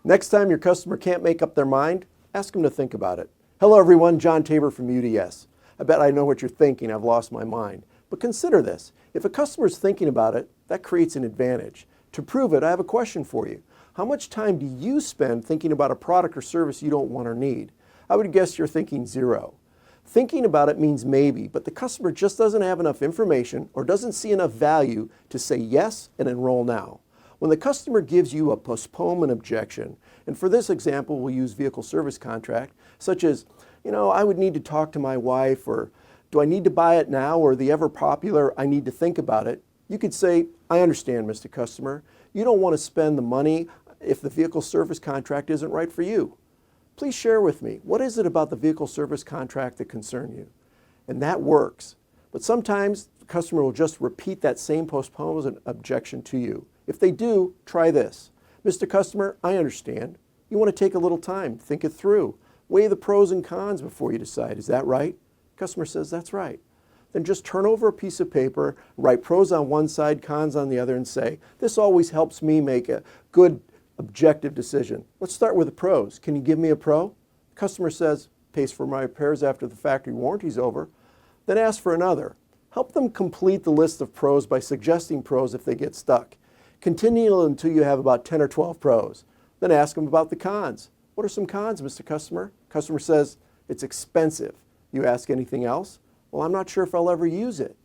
Next time your customer can't make up their mind, ask them to think about it. Hello everyone, John Tabor from UDS. I bet I know what you're thinking, I've lost my mind. But consider this, if a customer's thinking about it, that creates an advantage. To prove it, I have a question for you. How much time do you spend thinking about a product or service you don't want or need? I would guess you're thinking 0. Thinking about it means maybe, but the customer just doesn't have enough information or doesn't see enough value to say yes and enroll now. When the customer gives you a postponement objection, and for this example we'll use vehicle service contract, such as, I would need to talk to my wife, or do I need to buy it now, or the ever popular, I need to think about it, you could say, I understand, Mr. Customer. You don't want to spend the money if the vehicle service contract isn't right for you. Please share with me, what is it about the vehicle service contract that concerns you? And that works. But sometimes the customer will just repeat that same postponement objection to you. If they do, try this. Mr. Customer, I understand. You want to take a little time, think it through. Weigh the pros and cons before you decide. Is that right? Customer says, that's right. Then just turn over a piece of paper, write pros on one side, cons on the other, and say, this always helps me make a good objective decision. Let's start with the pros. Can you give me a pro? Customer says, pays for my repairs after the factory warranty's over. Then ask for another. Help them complete the list of pros by suggesting pros if they get stuck. Continue until you have about 10 or 12 pros. Then ask them about the cons. What are some cons, Mr. Customer? Customer says, it's expensive. You ask anything else? Well, I'm not sure if I'll ever use it.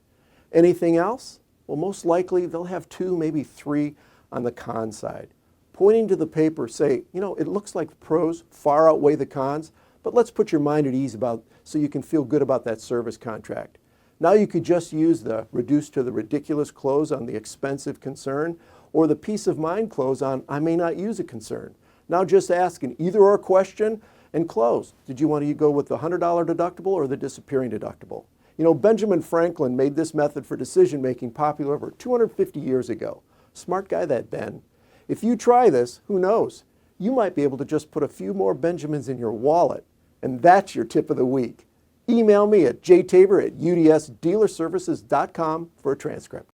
Anything else? Well, most likely they'll have 2, maybe 3 on the con side. Pointing to the paper, say, it looks like the pros far outweigh the cons, but let's put your mind at ease so you can feel good about that service contract. Now you could just use the reduced to the ridiculous clause on the expensive concern, or the peace of mind clause on I may not use a concern. Now just ask an either or question and close. Did you want to go with the $100 deductible or the disappearing deductible? Benjamin Franklin made this method for decision making popular over 250 years ago. Smart guy that Ben. If you try this, who knows? You might be able to just put a few more Benjamins in your wallet. And that's your tip of the week. Email me at jtabor@udsdealerservices.com for a transcript.